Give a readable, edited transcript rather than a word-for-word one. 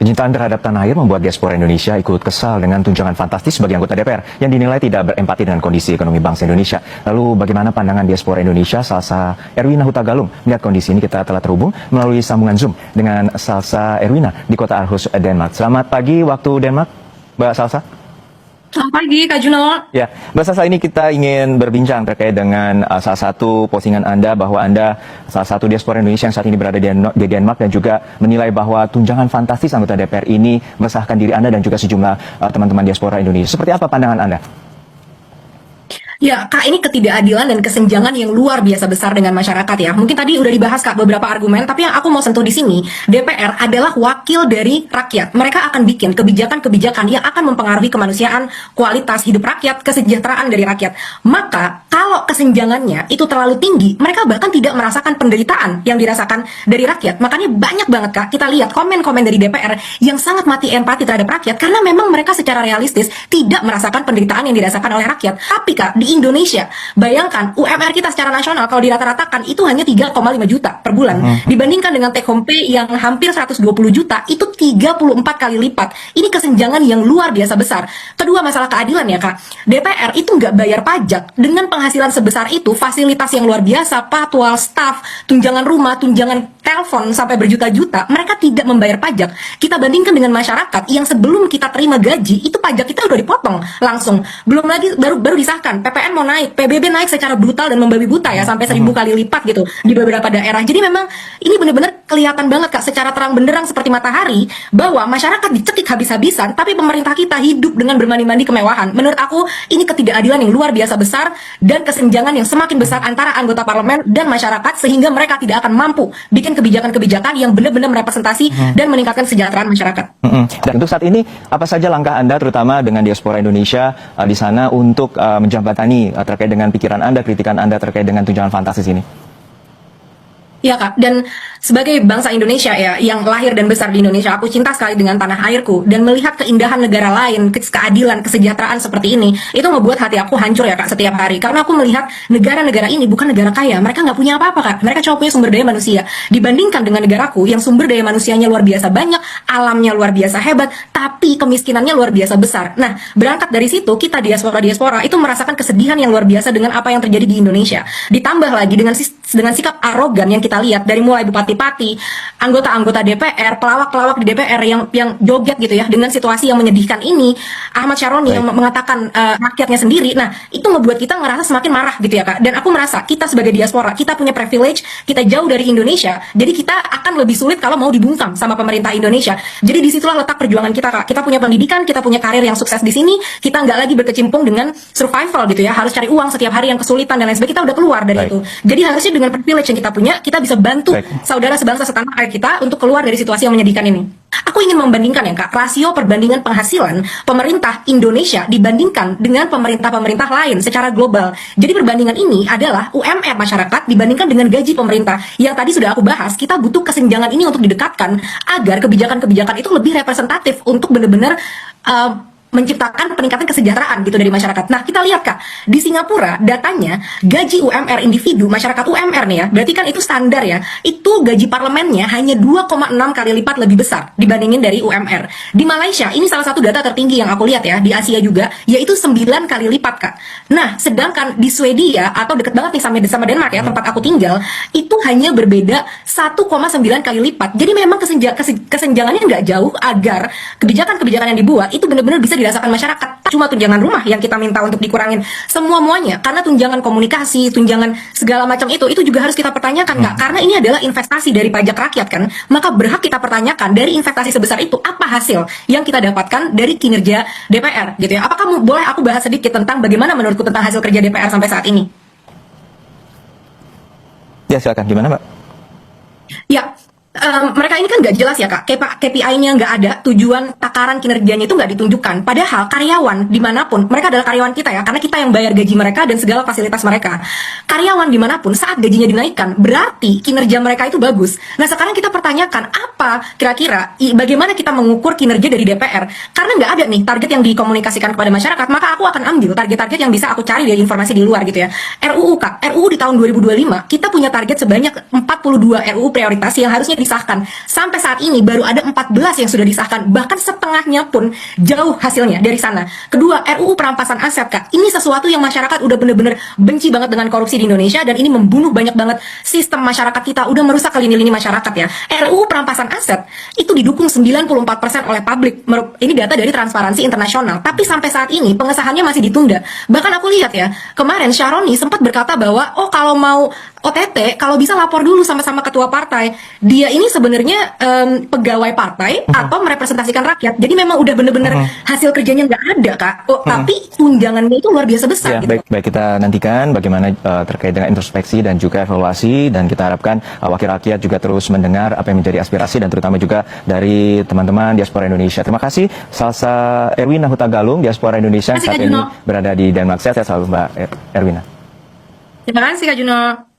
Kecintaan terhadap tanah air membuat diaspora Indonesia ikut kesal dengan tunjangan fantastis bagi anggota DPR yang dinilai tidak berempati dengan kondisi ekonomi bangsa Indonesia. Lalu bagaimana pandangan diaspora Indonesia? Salsa Erwina Hutagalung melihat kondisi ini. Kita telah terhubung melalui sambungan Zoom dengan Salsa Erwina di kota Aarhus, Denmark. Selamat pagi waktu Denmark, Mbak Salsa. Selamat pagi, Kak Juno. Ya, Mbak Salsa, ini kita ingin berbincang terkait dengan salah satu postingan Anda bahwa Anda salah satu diaspora Indonesia yang saat ini berada di Denmark dan juga menilai bahwa tunjangan fantastis anggota DPR ini meresahkan diri Anda dan juga sejumlah teman-teman diaspora Indonesia. Seperti apa pandangan Anda? Ya, Kak, ini ketidakadilan dan kesenjangan yang luar biasa besar dengan masyarakat ya. Mungkin tadi udah dibahas, Kak, beberapa argumen, tapi yang aku mau sentuh di sini, DPR adalah wakil dari rakyat. Mereka akan bikin kebijakan-kebijakan yang akan mempengaruhi kemanusiaan, kualitas hidup rakyat, kesejahteraan dari rakyat. Maka, kalau kesenjangannya itu terlalu tinggi, mereka bahkan tidak merasakan penderitaan yang dirasakan dari rakyat. Makanya banyak banget, Kak, kita lihat komen-komen dari DPR yang sangat mati empati terhadap rakyat, karena memang mereka secara realistis tidak merasakan penderitaan yang dirasakan oleh rakyat. Tapi, Kak, di Indonesia, bayangkan UMR kita secara nasional kalau dirata-ratakan itu hanya 3,5 juta per bulan. Dibandingkan dengan take home pay yang hampir 120 juta, itu 34 kali lipat. Ini kesenjangan yang luar biasa besar. Kedua, masalah keadilan ya, Kak. DPR itu nggak bayar pajak. Dengan penghasilan sebesar itu, fasilitas yang luar biasa, patwal, staff, tunjangan rumah, tunjangan telepon sampai berjuta-juta, mereka tidak membayar pajak. Kita bandingkan dengan masyarakat yang sebelum kita terima gaji, itu pajak kita udah dipotong langsung. Belum lagi baru disahkan, PPN mau naik, PBB naik secara brutal dan membabi buta ya, sampai 1000 kali lipat gitu di beberapa daerah. Jadi memang ini benar-benar kelihatan banget, Kak, secara terang benderang seperti matahari, bahwa masyarakat dicekik habis-habisan, tapi pemerintah kita hidup dengan bermandi-mandi kemewahan. Menurut aku, ini ketidakadilan yang luar biasa besar dan kesenjangan yang semakin besar antara anggota parlemen dan masyarakat, sehingga mereka tidak akan mampu bikin kebijakan-kebijakan yang benar-benar merepresentasi dan meningkatkan kesejahteraan masyarakat. Dan untuk saat ini, apa saja langkah Anda terutama dengan diaspora Indonesia di sana untuk menjembatani terkait dengan pikiran Anda, kritikan Anda terkait dengan tunjangan fantastis ini? Ya, Kak, dan sebagai bangsa Indonesia ya, yang lahir dan besar di Indonesia, aku cinta sekali dengan tanah airku, dan melihat keindahan negara lain, keadilan, kesejahteraan seperti ini, itu ngebuat hati aku hancur ya, Kak, setiap hari. Karena aku melihat negara-negara ini bukan negara kaya, mereka nggak punya apa-apa, Kak. Mereka cuma punya sumber daya manusia. Dibandingkan dengan negaraku, yang sumber daya manusianya luar biasa banyak, alamnya luar biasa hebat, tapi kemiskinannya luar biasa besar. Nah, berangkat dari situ, kita diaspora itu merasakan kesedihan yang luar biasa dengan apa yang terjadi di Indonesia. Ditambah lagi dengan sikap arogan yang kita lihat dari mulai bupati-bupati, anggota-anggota DPR, pelawak-pelawak di DPR yang joget gitu ya dengan situasi yang menyedihkan ini, Ahmad Syaroni yang mengatakan rakyatnya sendiri. Nah, itu ngebuat kita ngerasa semakin marah gitu ya, Kak. Dan aku merasa kita sebagai diaspora, kita punya privilege, kita jauh dari Indonesia, jadi kita akan lebih sulit kalau mau dibungkam sama pemerintah Indonesia. Jadi disitulah letak perjuangan kita, Kak. Kita punya pendidikan, kita punya karir yang sukses di sini, kita nggak lagi berkecimpung dengan survival gitu ya, harus cari uang setiap hari yang kesulitan dan lain sebagainya. Kita udah keluar dari itu. Jadi harusnya dengan privilege yang kita punya, kita bisa bantu saudara sebangsa setanah air kita untuk keluar dari situasi yang menyedihkan ini. Aku ingin membandingkan ya, Kak, rasio perbandingan penghasilan pemerintah Indonesia dibandingkan dengan pemerintah-pemerintah lain secara global. Jadi perbandingan ini adalah UMR masyarakat dibandingkan dengan gaji pemerintah. Yang tadi sudah aku bahas, kita butuh kesenjangan ini untuk didekatkan agar kebijakan-kebijakan itu lebih representatif untuk benar-benar menciptakan peningkatan kesejahteraan gitu dari masyarakat. Nah, kita lihat, Kak, di Singapura datanya gaji UMR individu masyarakat UMR nih ya, berarti kan itu standar ya, itu gaji parlemennya hanya 2,6 kali lipat lebih besar dibandingin dari UMR. Di Malaysia, ini salah satu data tertinggi yang aku lihat ya, di Asia juga, yaitu 9 kali lipat, Kak. Nah, sedangkan di Swedia atau deket banget nih sama Denmark ya, tempat aku tinggal, itu hanya berbeda 1,9 kali lipat. Jadi memang kesenjangannya nggak jauh agar kebijakan-kebijakan yang dibuat itu benar-benar bisa dirasakan masyarakat. Cuma tunjangan rumah yang kita minta untuk dikurangin semua-muanya, karena tunjangan komunikasi, tunjangan segala macam itu juga harus kita pertanyakan, Kak, karena ini adalah investasi dari pajak rakyat kan, maka berhak kita pertanyakan dari investasi sebesar itu apa hasil yang kita dapatkan dari kinerja DPR gitu ya. Apakah boleh aku bahas sedikit tentang bagaimana menurutku tentang hasil kerja DPR sampai saat ini? Ya, silakan. Gimana, Mbak? Ya, mereka ini kan nggak jelas ya, Kak, KPI-nya nggak ada, tujuan takaran kinerjanya itu nggak ditunjukkan. Padahal karyawan dimanapun, mereka adalah karyawan kita ya, karena kita yang bayar gaji mereka dan segala fasilitas mereka. Karyawan dimanapun saat gajinya dinaikkan, berarti kinerja mereka itu bagus. Nah, sekarang kita pertanyakan, apa kira-kira, bagaimana kita mengukur kinerja dari DPR? Karena nggak ada nih target yang dikomunikasikan kepada masyarakat, maka aku akan ambil target-target yang bisa aku cari dari informasi di luar gitu ya. RUU, Kak, RUU di tahun 2025, kita punya target sebanyak 42 RUU prioritas yang harusnya disahkan. Sampai saat ini baru ada 14 yang sudah disahkan, bahkan setengahnya pun jauh hasilnya dari sana. Kedua, RUU perampasan aset, Kak. Ini sesuatu yang masyarakat udah bener-bener benci banget dengan korupsi di Indonesia, dan ini membunuh banyak banget sistem masyarakat kita, udah merusak ke lini-lini masyarakat ya. RUU perampasan aset itu didukung 94% oleh publik. Ini data dari Transparansi Internasional. Tapi sampai saat ini pengesahannya masih ditunda. Bahkan aku lihat ya, kemarin Syaroni sempat berkata bahwa kalau mau OTT, kalau bisa lapor dulu sama-sama ketua partai. Dia ini sebenarnya pegawai partai atau merepresentasikan rakyat. Jadi memang udah bener-bener hasil kerjanya nggak ada, Kak. Tapi tunjangannya itu luar biasa besar. Ya, gitu. baik kita nantikan bagaimana terkait dengan introspeksi dan juga evaluasi, dan kita harapkan wakil rakyat juga terus mendengar apa yang menjadi aspirasi dan terutama juga dari teman-teman diaspora Indonesia. Terima kasih Salsa Erwina Hutagalung, diaspora Indonesia Terima kasih, saat Kak ini Juno. berada di Denmark. Sehat selalu Mbak Erwina. Terima kasih, Kak Juno.